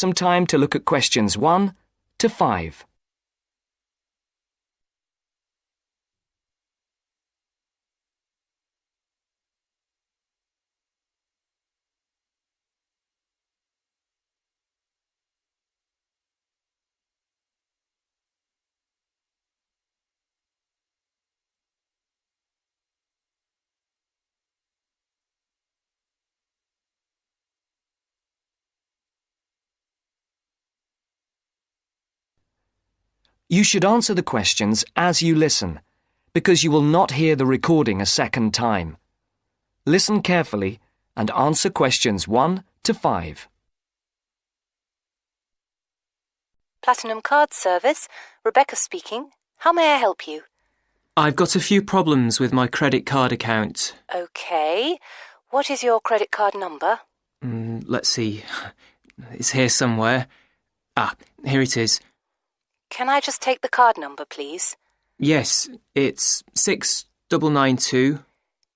some time to look at questions 1 to 5. You should answer the questions as you listen, because you will not hear the recording a second time. Listen carefully and answer questions 1 to 5. Platinum Card Service, Rebecca speaking. How may I help you? I've got a few problems with my credit card account. Okay. What is your credit card number? Let's see. It's here somewhere. Here it is. Can I just take the card number, please? Yes, it's 6992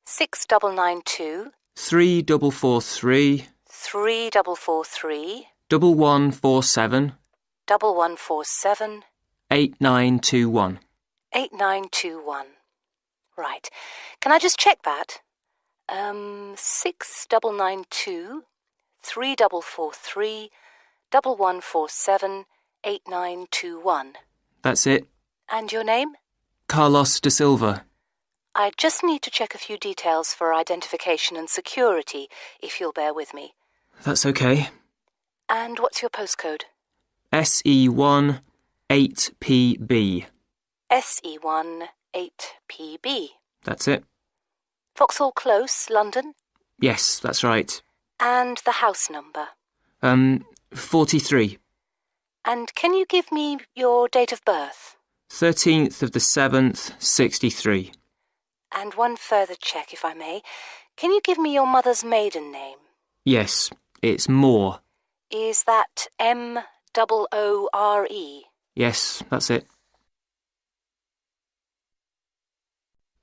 6992 3443 3443 1147 1147 8921. 8921. Right. Can I just check that? 6992 3443 1147 8921. That's it. And your name? Carlos de Silva. I just need to check a few details for identification and security, if you'll bear with me. That's okay. And what's your postcode? SE1 8PB. SE1 8PB. That's it. Vauxhall Close, London? Yes, that's right. And the house number? 43. And can you give me your date of birth? 13th of the 7th, 63. And one further check, if I may. Can you give me your mother's maiden name? Yes, it's Moore. Is that Moore? Yes, that's it.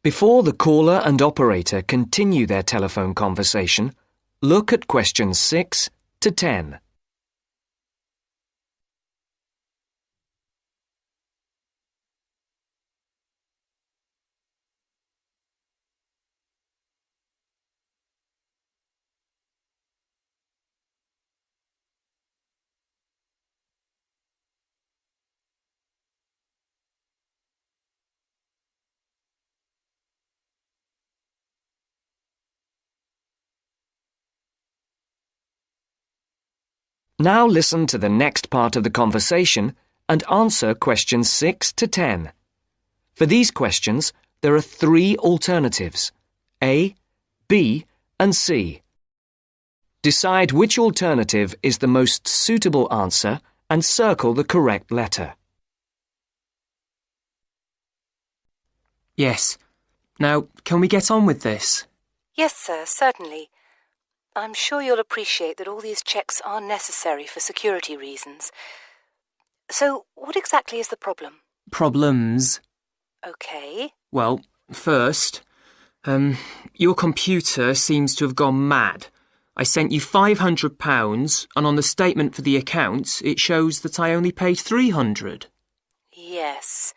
Before the caller and operator continue their telephone conversation, look at questions 6 to 10. Now listen to the next part of the conversation and answer questions 6 to 10. For these questions, there are 3 alternatives: A, B, and C. Decide which alternative is the most suitable answer and circle the correct letter. Yes. Now, can we get on with this? Yes, sir, certainly. I'm sure you'll appreciate that all these checks are necessary for security reasons. So, what exactly is the problem? Problems? Okay. Well, first, your computer seems to have gone mad. I sent you £500 and on the statement for the account it shows that I only paid £300. Yes.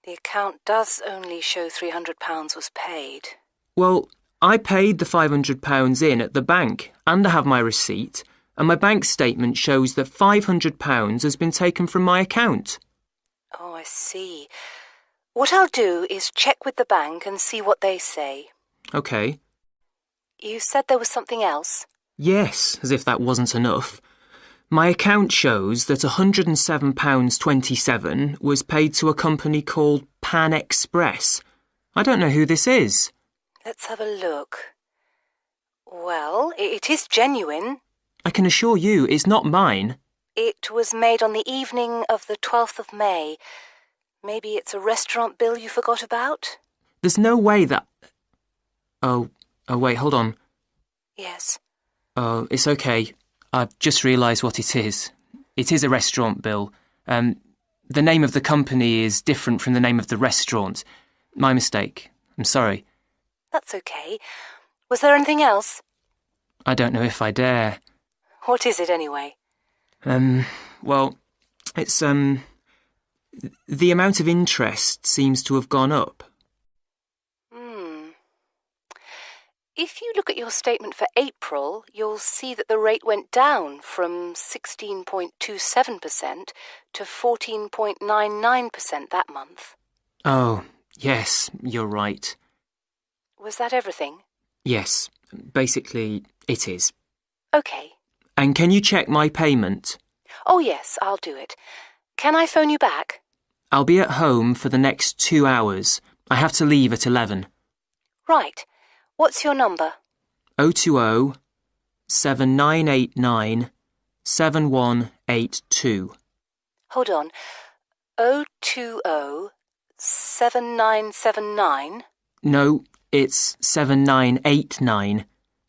The account does only show £300 was paid. Well, I paid the £500 in at the bank and I have my receipt, and my bank statement shows that £500 has been taken from my account. Oh, I see. What I'll do is check with the bank and see what they say. OK. You said there was something else? Yes, as if that wasn't enough. My account shows that £107.27 was paid to a company called Pan Express. I don't know who this is. Let's have a look. Well, it is genuine. I can assure you it's not mine. It was made on the evening of the 12th of May. Maybe it's a restaurant bill you forgot about? There's no way that... Oh, wait, hold on. Yes. Oh, it's okay. I've just realised what it is. It is a restaurant bill. The name of the company is different from the name of the restaurant. My mistake. I'm sorry. That's okay. Was there anything else? I don't know if I dare. What is it anyway? Well, it's, the amount of interest seems to have gone up. If you look at your statement for April, you'll see that the rate went down from 16.27% to 14.99% that month. Oh, yes, you're right. Was that everything? Yes, basically, it is. OK. And can you check my payment? Oh, yes, I'll do it. Can I phone you back? I'll be at home for the next 2 hours. I have to leave at 11. Right. What's your number? 020 7989 7182. Hold on. 020 7979? No, it's 7989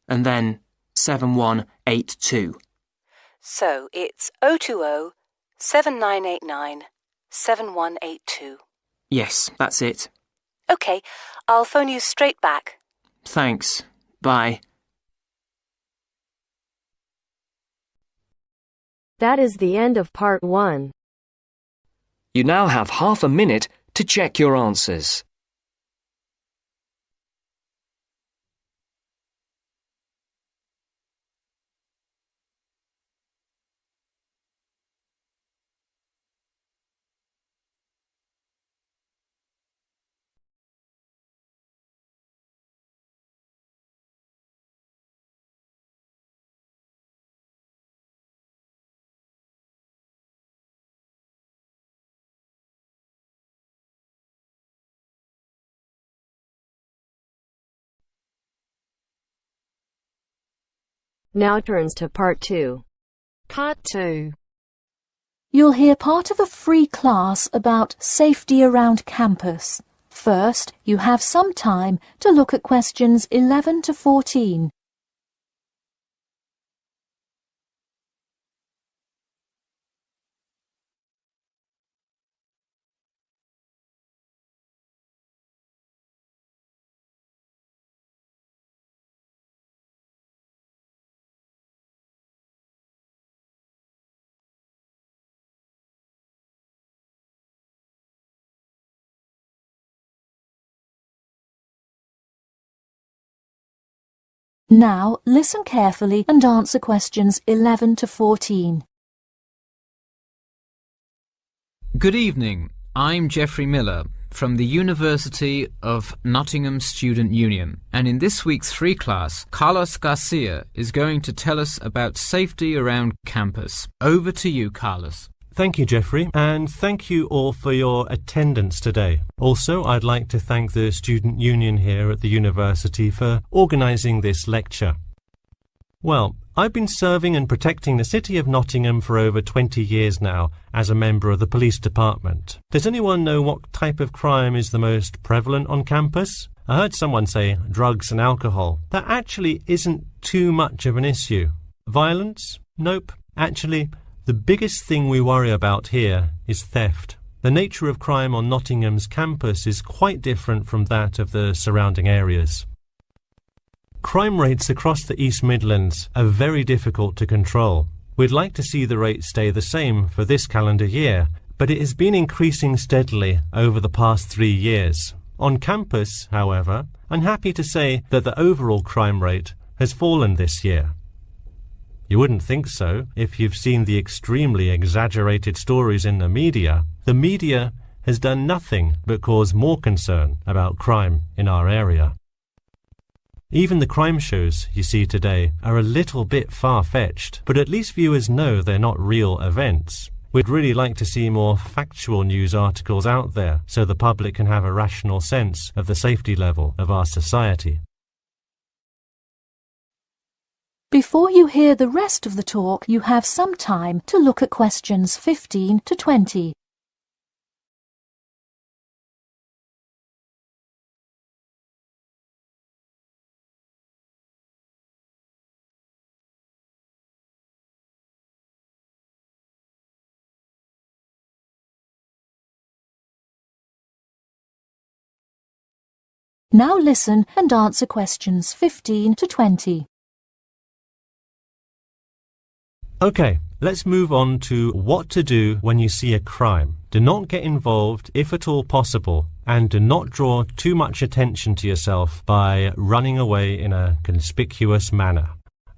and then 7182. So it's 020 7989 7182. Yes, that's it. OK, I'll phone you straight back. Thanks. Bye. That is the end of part 1. You now have half a minute to check your answers. Now turns to part 2. Part 2. You'll hear part of a free class about safety around campus. First, you have some time to look at questions 11 to 14. Now, listen carefully and answer questions 11 to 14. Good evening. I'm Geoffrey Miller from the University of Nottingham Student Union, and in this week's free class, Carlos Garcia is going to tell us about safety around campus. Over to you, Carlos. Thank you, Geoffrey, and thank you all for your attendance today. Also, I'd like to thank the Student Union here at the university for organising this lecture. Well, I've been serving and protecting the city of Nottingham for over 20 years now as a member of the police department. Does anyone know what type of crime is the most prevalent on campus? I heard someone say drugs and alcohol. That actually isn't too much of an issue. Violence? Nope. Actually, the biggest thing we worry about here is theft. The nature of crime on Nottingham's campus is quite different from that of the surrounding areas. Crime rates across the East Midlands are very difficult to control. We'd like to see the rate stay the same for this calendar year, but it has been increasing steadily over the past 3 years. On campus, however, I'm happy to say that the overall crime rate has fallen this year. You wouldn't think so if you've seen the extremely exaggerated stories in the media. The media has done nothing but cause more concern about crime in our area. Even the crime shows you see today are a little bit far-fetched, but at least viewers know they're not real events. We'd really like to see more factual news articles out there so the public can have a rational sense of the safety level of our society. Before you hear the rest of the talk, you have some time to look at questions 15 to 20. Now listen and answer questions 15 to 20. Okay, Let's move on to what to do when you see a crime. Do not get involved if at all possible, and do not draw too much attention to yourself by running away in a conspicuous manner.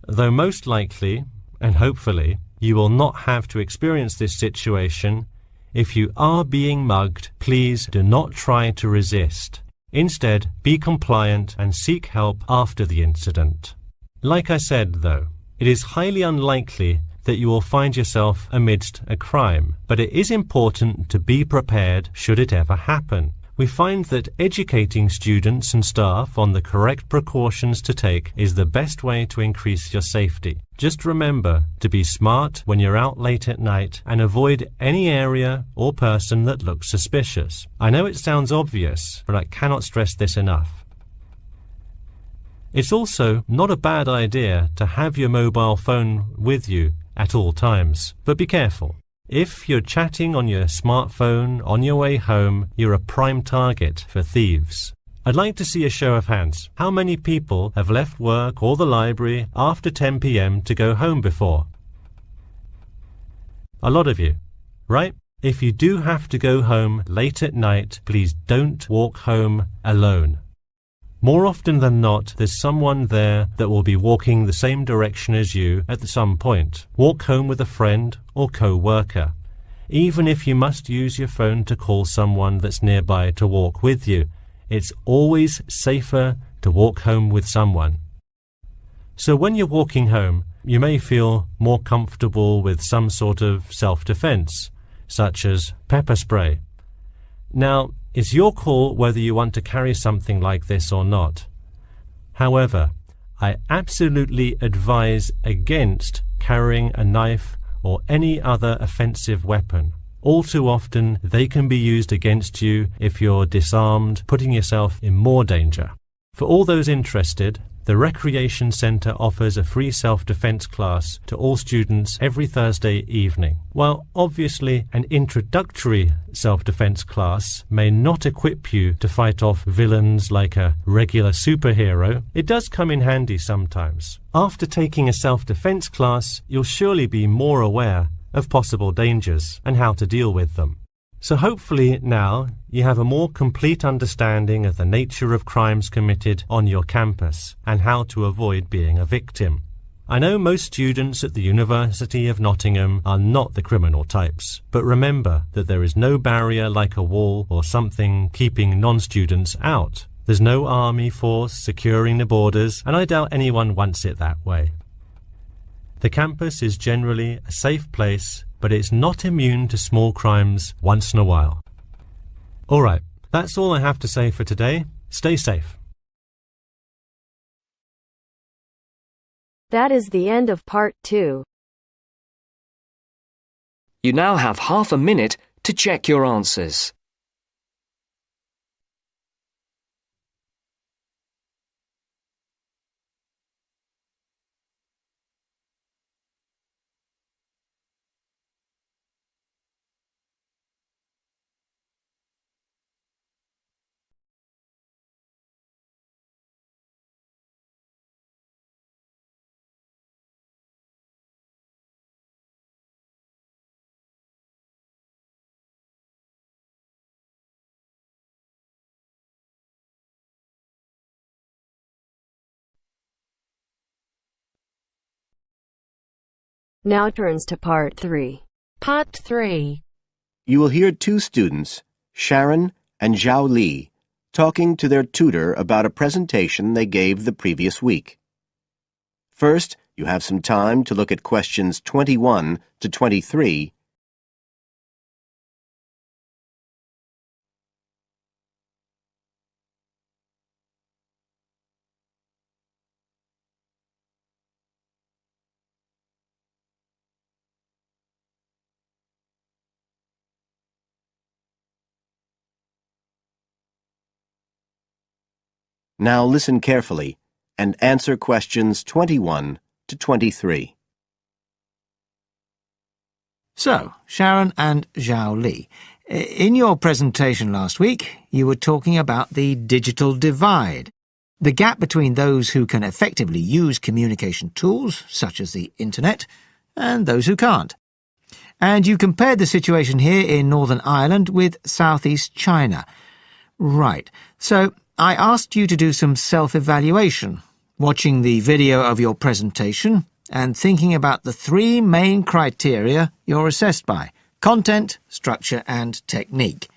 Though most likely, and hopefully, you will not have to experience this situation, if you are being mugged, please do not try to resist. Instead, be compliant and seek help after the incident. Like I said, though, it is highly unlikely that you will find yourself amidst a crime, but it is important to be prepared should it ever happen. We find that educating students and staff on the correct precautions to take is the best way to increase your safety. Just remember to be smart when you're out late at night and avoid any area or person that looks suspicious. I know it sounds obvious, but I cannot stress this enough. It's also not a bad idea to have your mobile phone with you at all times, but be careful. If you're chatting on your smartphone on your way home, you're a prime target for thieves. I'd like to see a show of hands. How many people have left work or the library after 10 p.m. to go home before? A lot of you, right? If you do have to go home late at night, please don't walk home alone. More often than not, there's someone there that will be walking the same direction as you at some point. Walk home with a friend or co-worker. Even if you must use your phone to call someone that's nearby to walk with you, it's always safer to walk home with someone. So when you're walking home, you may feel more comfortable with some sort of self-defense, such as pepper spray. Now, it's your call whether you want to carry something like this or not. However, I absolutely advise against carrying a knife or any other offensive weapon. All too often, they can be used against you if you're disarmed, putting yourself in more danger. For all those interested, the Recreation Centre offers a free self-defense class to all students every Thursday evening. While obviously an introductory self-defense class may not equip you to fight off villains like a regular superhero, it does come in handy sometimes. After taking a self-defense class, you'll surely be more aware of possible dangers and how to deal with them. So hopefully now you have a more complete understanding of the nature of crimes committed on your campus and how to avoid being a victim. I know most students at the University of Nottingham are not the criminal types, but remember that there is no barrier like a wall or something keeping non-students out. There's no army force securing the borders, and I doubt anyone wants it that way. The campus is generally a safe place, but it's not immune to small crimes once in a while. All right, that's all I have to say for today. Stay safe. That is the end of part 2. You now have half a minute to check your answers. Now turns to part 3. Part 3. You will hear two students, Sharon and Zhao Li, talking to their tutor about a presentation they gave the previous week. First, you have some time to look at questions 21 to 23. Now listen carefully and answer questions 21 to 23. So, Sharon and Zhao Li, in your presentation last week, you were talking about the digital divide, the gap between those who can effectively use communication tools, such as the internet, and those who can't. And you compared the situation here in Northern Ireland with Southeast China. Right. So I asked you to do some self-evaluation, watching the video of your presentation and thinking about the three main criteria you're assessed by: content, structure and technique.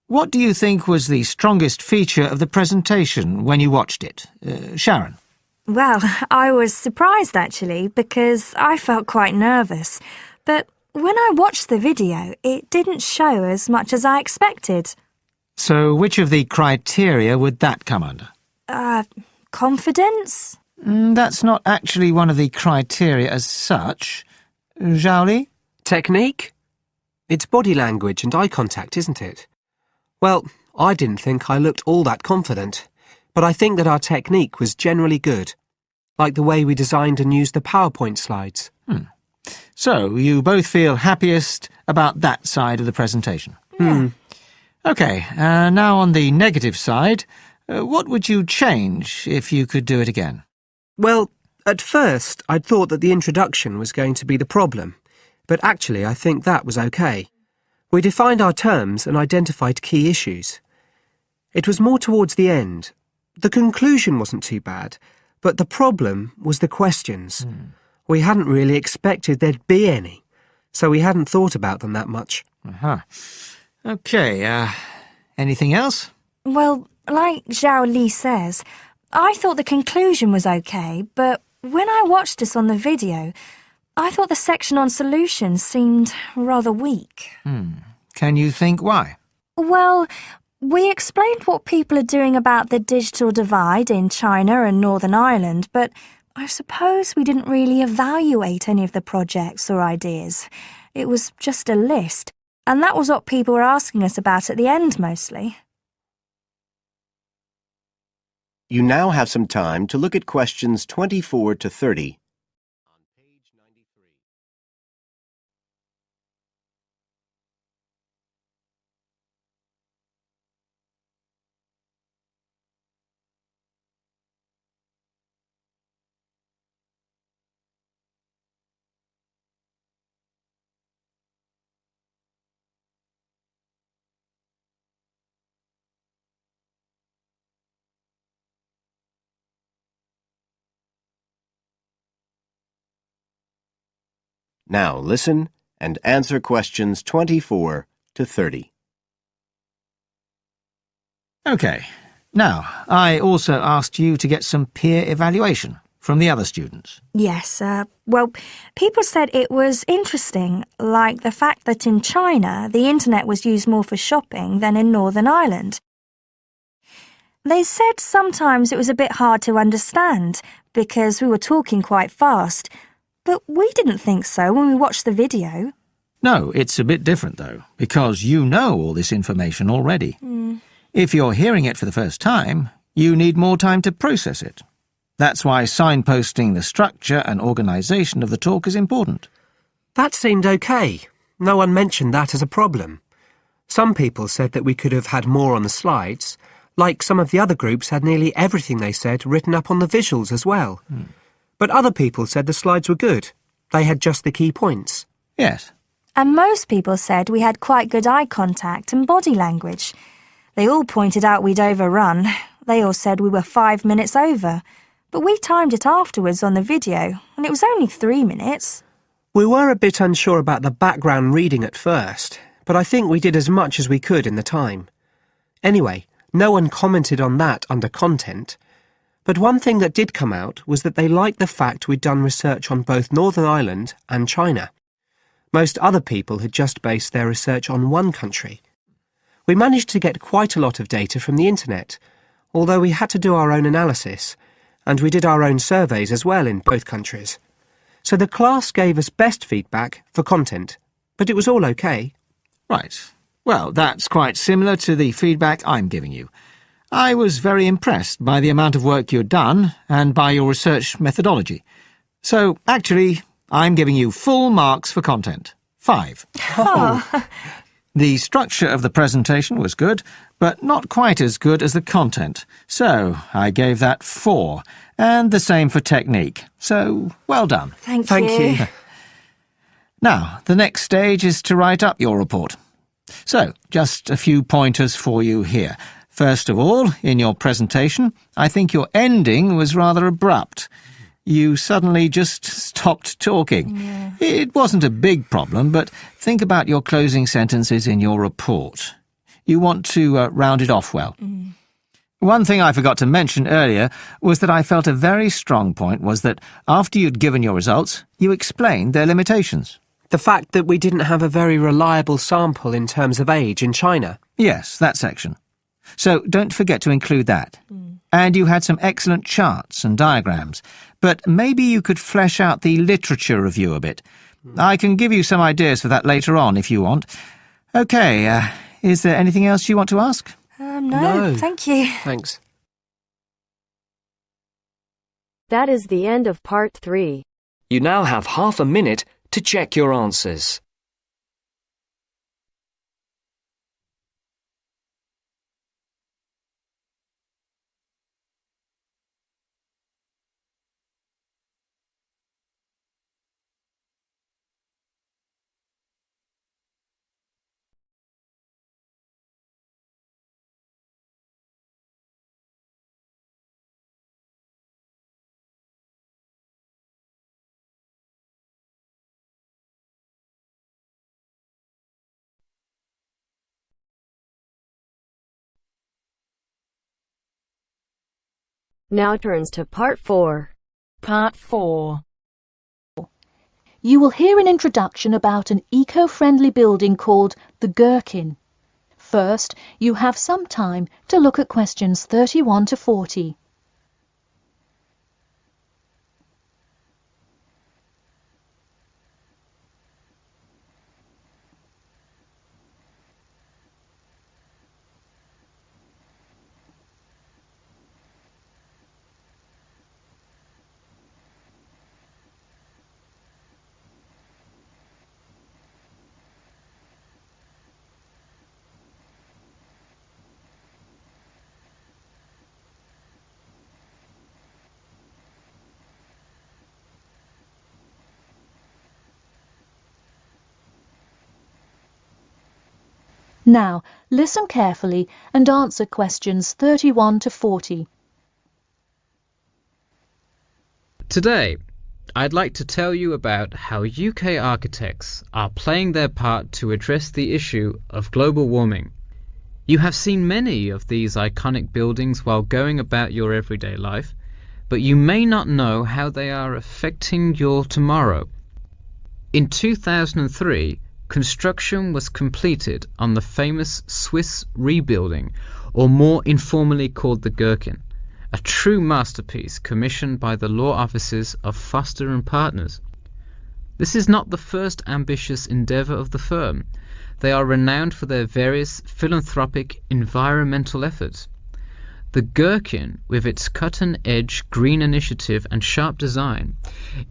What do you think was the strongest feature of the presentation when you watched it? Sharon? Well, I was surprised actually, because I felt quite nervous. But when I watched the video, it didn't show as much as I expected. So which of the criteria would that come under? Confidence? That's not actually one of the criteria as such. Zhao Li? Technique? It's body language and eye contact, isn't it? Well, I didn't think I looked all that confident, but I think that our technique was generally good, like the way we designed and used the PowerPoint slides. So, you both feel happiest about that side of the presentation? Yeah. OK, now on the negative side, what would you change if you could do it again? Well, at first I'd thought that the introduction was going to be the problem, but actually I think that was OK. We defined our terms and identified key issues. It was more towards the end. The conclusion wasn't too bad, but the problem was the questions. We hadn't really expected there'd be any, so we hadn't thought about them that much. OK, anything else? Well, like Zhao Li says, I thought the conclusion was OK, but when I watched this on the video, I thought the section on solutions seemed rather weak. Can you think why? Well, we explained what people are doing about the digital divide in China and Northern Ireland, but I suppose we didn't really evaluate any of the projects or ideas. It was just a list, and that was what people were asking us about at the end mostly. You now have some time to look at questions 24 to 30. On page 93. Now listen and answer questions 24 to 30. OK. Now, I also asked you to get some peer evaluation from the other students. Yes, well, people said it was interesting, like the fact that in China the internet was used more for shopping than in Northern Ireland. They said sometimes it was a bit hard to understand because we were talking quite fast, but we didn't think so when we watched the video. No, it's a bit different, though, because you know all this information already. If you're hearing it for the first time, you need more time to process it. That's why signposting the structure and organisation of the talk is important. That seemed OK. No one mentioned that as a problem. Some people said that we could have had more on the slides, like some of the other groups had nearly everything they said written up on the visuals as well. But other people said the slides were good. They had just the key points. Yes. And most people said we had quite good eye contact and body language. They all pointed out we'd overrun. They all said we were 5 minutes over. But we timed it afterwards on the video, and it was only 3 minutes. We were a bit unsure about the background reading at first, but I think we did as much as we could in the time. Anyway, no one commented on that under content. But one thing that did come out was that they liked the fact we'd done research on both Northern Ireland and China. Most other people had just based their research on one country. We managed to get quite a lot of data from the internet, although we had to do our own analysis, and we did our own surveys as well in both countries. So the class gave us best feedback for content, but it was all OK. Right. Well, that's quite similar to the feedback I'm giving you. I was very impressed by the amount of work you'd done and by your research methodology. So, actually, I'm giving you full marks for content. 5. The structure of the presentation was good, but not quite as good as the content. So, I gave that 4. And the same for technique. So, well done. Thank you. Now, the next stage is to write up your report. So, just a few pointers for you here. First of all, in your presentation, I think your ending was rather abrupt. You suddenly just stopped talking. Yeah. It wasn't a big problem, but think about your closing sentences in your report. You want to round it off well. One thing I forgot to mention earlier was that I felt a very strong point was that after you'd given your results, you explained their limitations. The fact that we didn't have a very reliable sample in terms of age in China. Yes, that section. So don't forget to include that. And you had some excellent charts and diagrams, but maybe you could flesh out the literature review a bit. I can give you some ideas for that later on if you want. OK, is there anything else you want to ask? No, thank you. Thanks. That is the end of part 3. You now have half a minute to check your answers. Now turns to part 4. Part 4. You will hear an introduction about an eco-friendly building called the Gherkin. First, you have some time to look at questions 31 to 40. Now, listen carefully and answer questions 31 to 40. Today, I'd like to tell you about how UK architects are playing their part to address the issue of global warming. You have seen many of these iconic buildings while going about your everyday life, but you may not know how they are affecting your tomorrow. In 2003, construction was completed on the famous Swiss rebuilding, or more informally called the Gherkin, a true masterpiece commissioned by the law offices of Foster and Partners. This is not the first ambitious endeavour of the firm. They are renowned for their various philanthropic environmental efforts. The Gherkin, with its cut-and-edge green initiative and sharp design,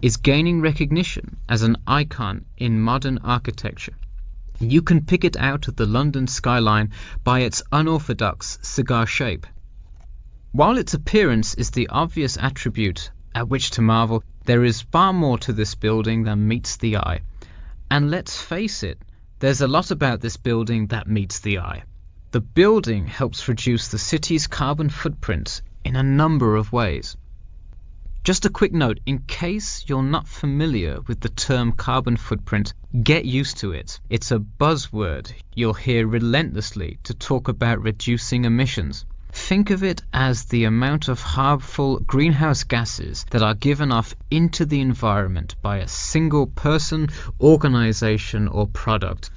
is gaining recognition as an icon in modern architecture. You can pick it out of the London skyline by its unorthodox cigar shape. While its appearance is the obvious attribute at which to marvel, there is far more to this building than meets the eye. And let's face it, there's a lot about this building that meets the eye. The building helps reduce the city's carbon footprint in a number of ways. Just a quick note, in case you're not familiar with the term carbon footprint, get used to it. It's a buzzword you'll hear relentlessly to talk about reducing emissions. Think of it as the amount of harmful greenhouse gases that are given off into the environment by a single person, organization, or product.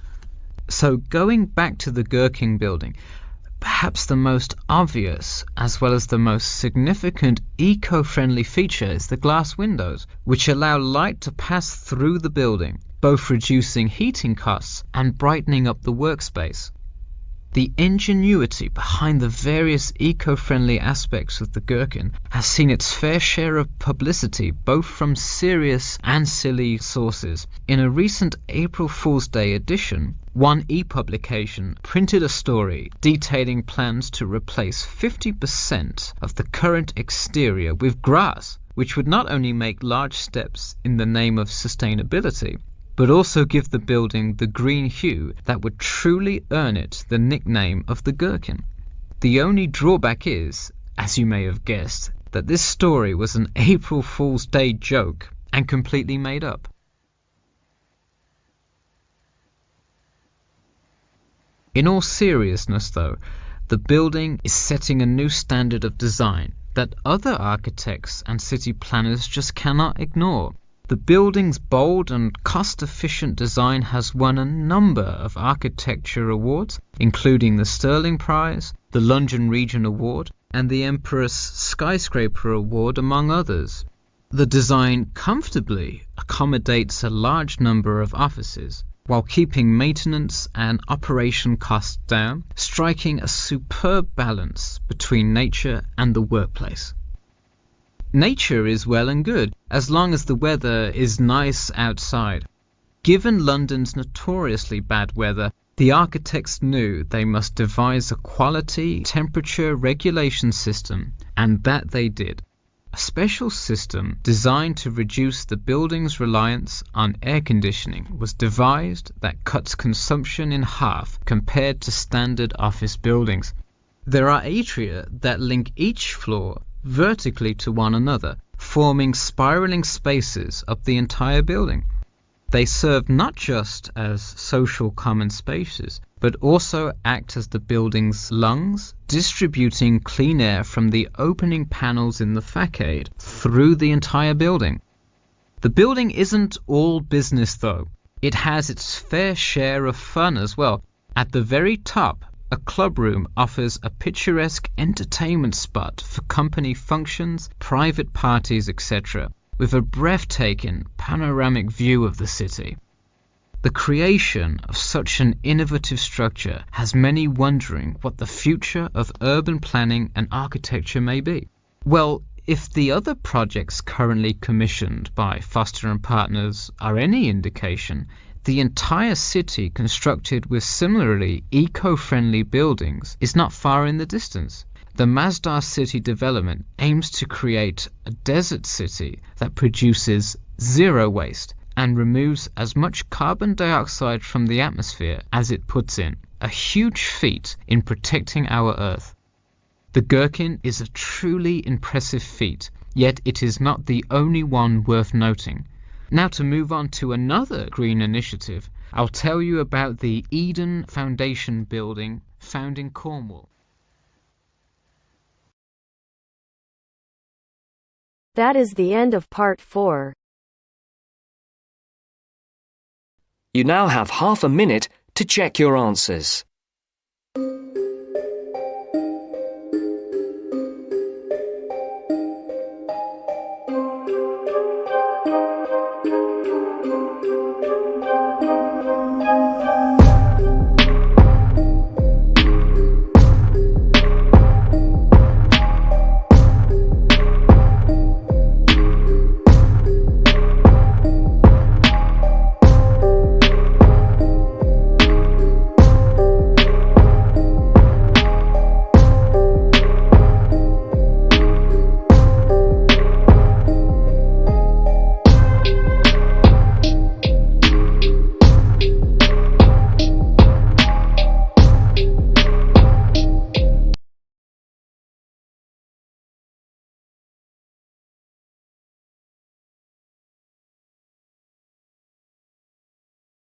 So going back to the Gherkin building, perhaps the most obvious as well as the most significant eco-friendly feature is the glass windows, which allow light to pass through the building, both reducing heating costs and brightening up the workspace. The ingenuity behind the various eco-friendly aspects of the Gherkin has seen its fair share of publicity both from serious and silly sources. In a recent April Fool's Day edition, One e-publication printed a story detailing plans to replace 50% of the current exterior with grass, which would not only make large steps in the name of sustainability, but also give the building the green hue that would truly earn it the nickname of the Gherkin. The only drawback is, as you may have guessed, that this story was an April Fool's Day joke and completely made up. In all seriousness, though, the building is setting a new standard of design that other architects and city planners just cannot ignore. The building's bold and cost-efficient design has won a number of architecture awards, including the Stirling Prize, the London Region Award, and the Empress Skyscraper Award, among others. The design comfortably accommodates a large number of offices, while keeping maintenance and operation costs down, striking a superb balance between nature and the workplace. Nature is well and good, as long as the weather is nice outside. Given London's notoriously bad weather, the architects knew they must devise a quality temperature regulation system, and that they did. A special system designed to reduce the building's reliance on air conditioning was devised that cuts consumption in half compared to standard office buildings. There are atria that link each floor vertically to one another, forming spiraling spaces up the entire building. They serve not just as social common spaces, but also act as the building's lungs, distributing clean air from the opening panels in the facade through the entire building. The building isn't all business, though. It has its fair share of fun as well. At the very top, a club room offers a picturesque entertainment spot for company functions, private parties, etc., with a breathtaking panoramic view of the city. The creation of such an innovative structure has many wondering what the future of urban planning and architecture may be. Well, if the other projects currently commissioned by Foster & Partners are any indication, the entire city constructed with similarly eco-friendly buildings is not far in the distance. The Masdar City development aims to create a desert city that produces zero waste and removes as much carbon dioxide from the atmosphere as it puts in, a huge feat in protecting our Earth. The Gherkin is a truly impressive feat, yet it is not the only one worth noting. Now, to move on to another green initiative, I'll tell you about the Eden Foundation building found in Cornwall. That is the end of part 4. You now have half a minute to check your answers.